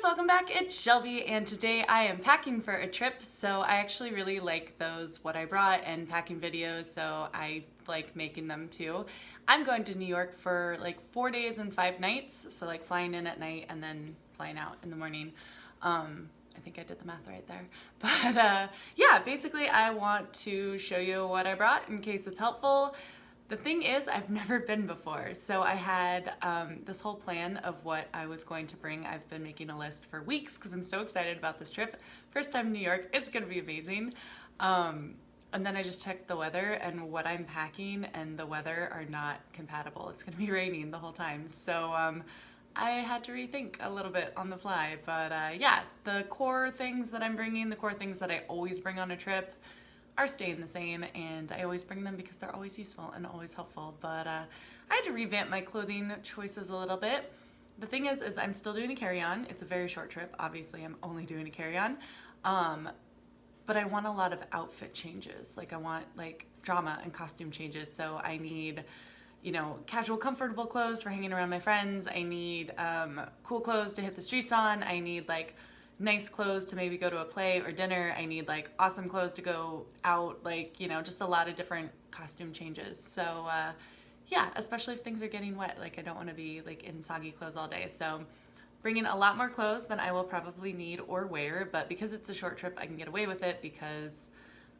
welcome back. It's Shelby and today I am packing for a trip. So I actually really like those what I brought and packing videos, so I like making them too. I'm going to New York for like 4 days and 5 nights, so like flying in at night and then flying out in the morning. I think I did the math right there. But yeah, basically I want to show you what I brought in case it's helpful. The thing is, I've never been before, so I had this whole plan of what I was going to bring. I've been making a list for weeks because I'm so excited about this trip. First time in New York, it's gonna be amazing. And then I just checked the weather, and what I'm packing and the weather are not compatible. It's gonna be raining the whole time, so I had to rethink a little bit on the fly. But yeah, the core things that I'm bringing, the core things that I always bring on a trip, are staying the same, and I always bring them because they're always useful and always helpful. But I had to revamp my clothing choices a little bit. The thing is I'm still doing a carry-on. It's a very short trip. Obviously, I'm only doing a carry-on. But I want a lot of outfit changes. Like I want like drama and costume changes. So I need, you know, casual, comfortable clothes for hanging around my friends. I need cool clothes to hit the streets on. I need like nice clothes to maybe go to a play or dinner. I need like awesome clothes to go out, like, you know, just a lot of different costume changes. So yeah, especially if things are getting wet, like I don't want to be like in soggy clothes all day. So bringing a lot more clothes than I will probably need or wear, but because it's a short trip, I can get away with it because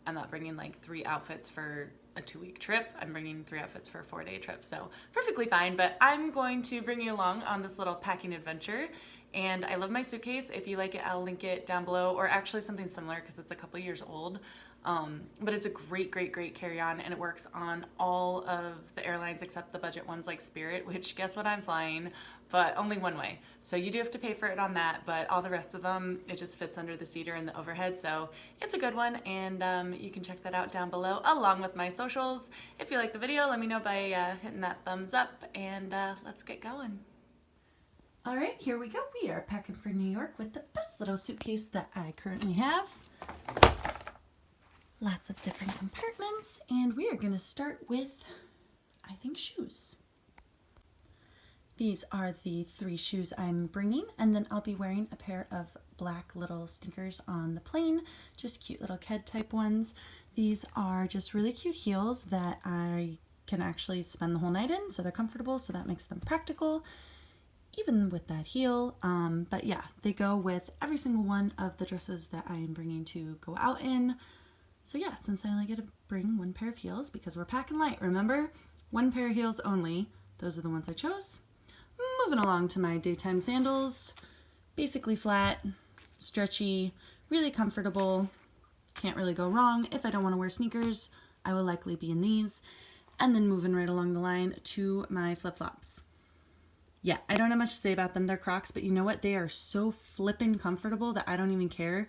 I'm not bringing like 3 outfits for a 2-week trip. I'm bringing 3 outfits for a 4-day trip, so perfectly fine. But I'm going to bring you along on this little packing adventure, and I love my suitcase. If you like it, I'll link it down below, or actually something similar because it's a couple years old. But it's a great carry-on, and it works on all of the airlines except the budget ones like Spirit, which guess what I'm flying, but only one way. So you do have to pay for it on that, but all the rest of them, it just fits under the seater and the overhead. So it's a good one, and you can check that out down below along with my socials. If you like the video, let me know by hitting that thumbs up, and let's get going. All right, here we go. We are packing for New York with the best little suitcase that I currently have. Lots of different compartments, and we are going to start with, I think, shoes. These are the 3 shoes I'm bringing, and then I'll be wearing a pair of black little sneakers on the plane, just cute little ked type ones. These are just really cute heels that I can actually spend the whole night in, so they're comfortable, so that makes them practical even with that heel. But yeah, they go with every single one of the dresses that I am bringing to go out in. So yeah, since I only get to bring 1 pair of heels because we're packing light, remember? 1 pair of heels only. Those are the ones I chose. Moving along to my daytime sandals. Basically flat, stretchy, really comfortable. Can't really go wrong. If I don't want to wear sneakers, I will likely be in these. And then moving right along the line to my flip-flops. Yeah, I don't have much to say about them. They're Crocs, but you know what? They are so flippin' comfortable that I don't even care.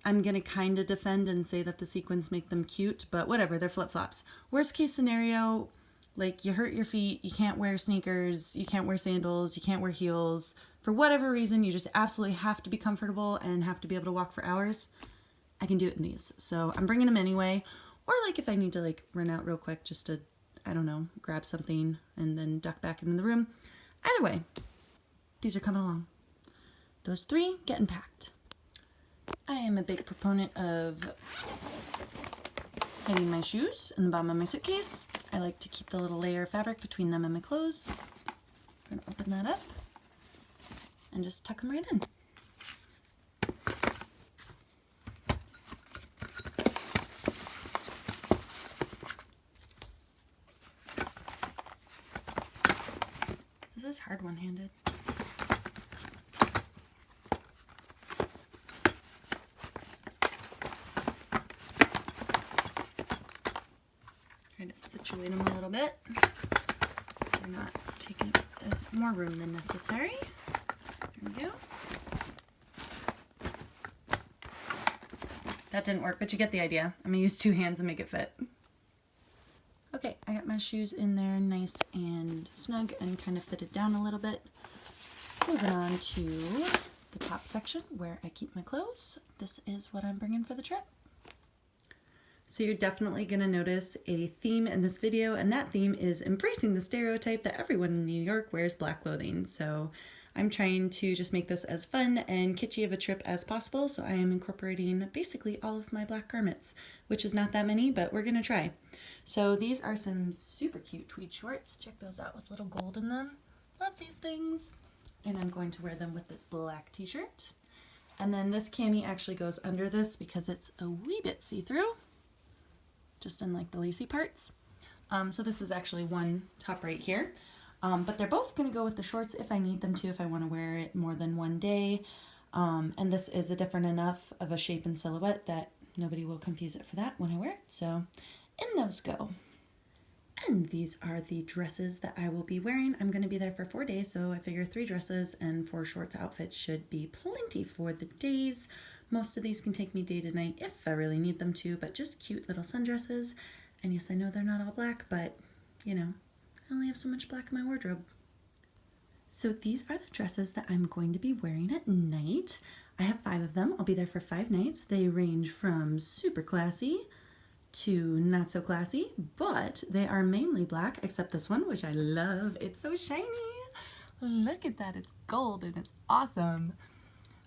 I'm gonna kind of defend and say that the sequins make them cute, but whatever, they're flip-flops. Worst case scenario, like you hurt your feet, you can't wear sneakers, you can't wear sandals, you can't wear heels. For whatever reason, you just absolutely have to be comfortable and have to be able to walk for hours. I can do it in these. So I'm bringing them anyway. Or like if I need to like run out real quick just to, I don't know, grab something and then duck back into the room. Either way, these are coming along. Those 3 getting packed. I am a big proponent of hiding my shoes in the bottom of my suitcase. I like to keep the little layer of fabric between them and my clothes. I'm going to open that up and just tuck them right in. This is hard one-handed. Trying to situate them a little bit. They're not taking more room than necessary. There we go. That didn't work, but you get the idea. I'm gonna use 2 hands and make it fit. Okay, I got my shoes in there nice and snug and kind of fitted down a little bit. Moving on to the top section where I keep my clothes. This is what I'm bringing for the trip. So you're definitely going to notice a theme in this video, and that theme is embracing the stereotype that everyone in New York wears black clothing. So I'm trying to just make this as fun and kitschy of a trip as possible, so I am incorporating basically all of my black garments, which is not that many, but we're gonna try. So these are some super cute tweed shorts. Check those out with little gold in them. Love these things. And I'm going to wear them with this black t-shirt. And then this cami actually goes under this because it's a wee bit see-through, just in like the lacy parts. So this is actually one top right here. But they're both going to go with the shorts if I need them to, if I want to wear it more than one day. And this is a different enough of a shape and silhouette that nobody will confuse it for that when I wear it. So in those go. And these are the dresses that I will be wearing. I'm going to be there for 4 days, so I figure 3 dresses and 4 shorts outfits should be plenty for the days. Most of these can take me day to night if I really need them to, but just cute little sundresses. And yes, I know they're not all black, but you know, I only have so much black in my wardrobe. So these are the dresses that I'm going to be wearing at night. I have 5 of them. I'll be there for 5 nights. They range from super classy to not so classy, but they are mainly black, except this one, which I love. It's so shiny. Look at that. It's gold and it's awesome.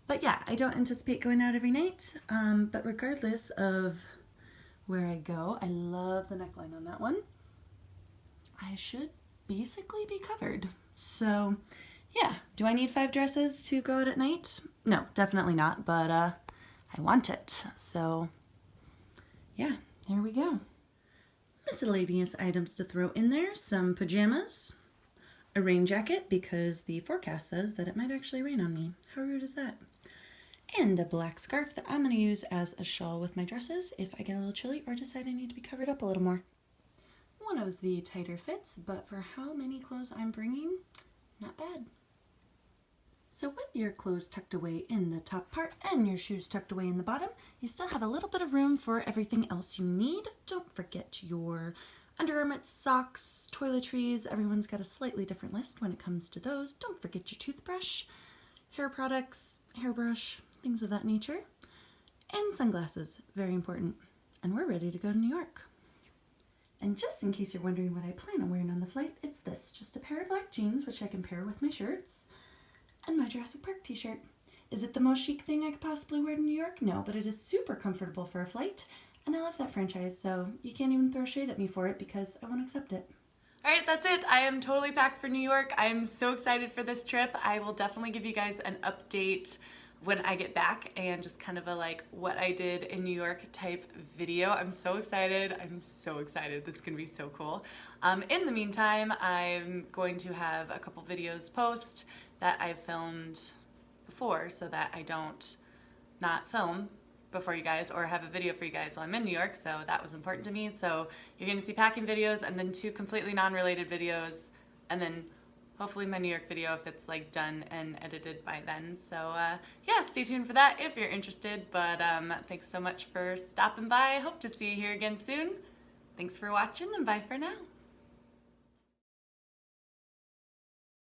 But yeah, I don't anticipate going out every night, but regardless of where I go, I love the neckline on that one. I should basically be covered. So yeah, do I need 5 dresses to go out at night? No, definitely not, but I want it. So yeah, there we go. Miscellaneous items to throw in there, some pajamas, a rain jacket because the forecast says that it might actually rain on me. How rude is that? And a black scarf that I'm going to use as a shawl with my dresses if I get a little chilly or decide I need to be covered up a little more. One of the tighter fits, but for how many clothes I'm bringing, not bad. So with your clothes tucked away in the top part and your shoes tucked away in the bottom, you still have a little bit of room for everything else you need. Don't forget your undergarments, socks, toiletries. Everyone's got a slightly different list when it comes to those. Don't forget your toothbrush, hair products, hairbrush, things of that nature, and sunglasses, very important. And we're ready to go to New York. And just in case you're wondering what I plan on wearing on the flight, it's this, just a pair of black jeans, which I can pair with my shirts, and my Jurassic Park t-shirt. Is it the most chic thing I could possibly wear to New York? No, but it is super comfortable for a flight, and I love that franchise, so you can't even throw shade at me for it because I won't accept it. All right, that's it. I am totally packed for New York. I am so excited for this trip. I will definitely give you guys an update when I get back and just kind of a like what I did in New York type video. I'm so excited. I'm so excited. This is gonna be so cool. In the meantime, I'm going to have a couple videos post that I've filmed before so that I don't not film before you guys or have a video for you guys while I'm in New York, so that was important to me. So you're gonna see packing videos and then 2 completely non-related videos, and then hopefully my New York video if it's like done and edited by then. So yeah, stay tuned for that if you're interested, but thanks so much for stopping by. Hope to see you here again soon. Thanks for watching and bye for now.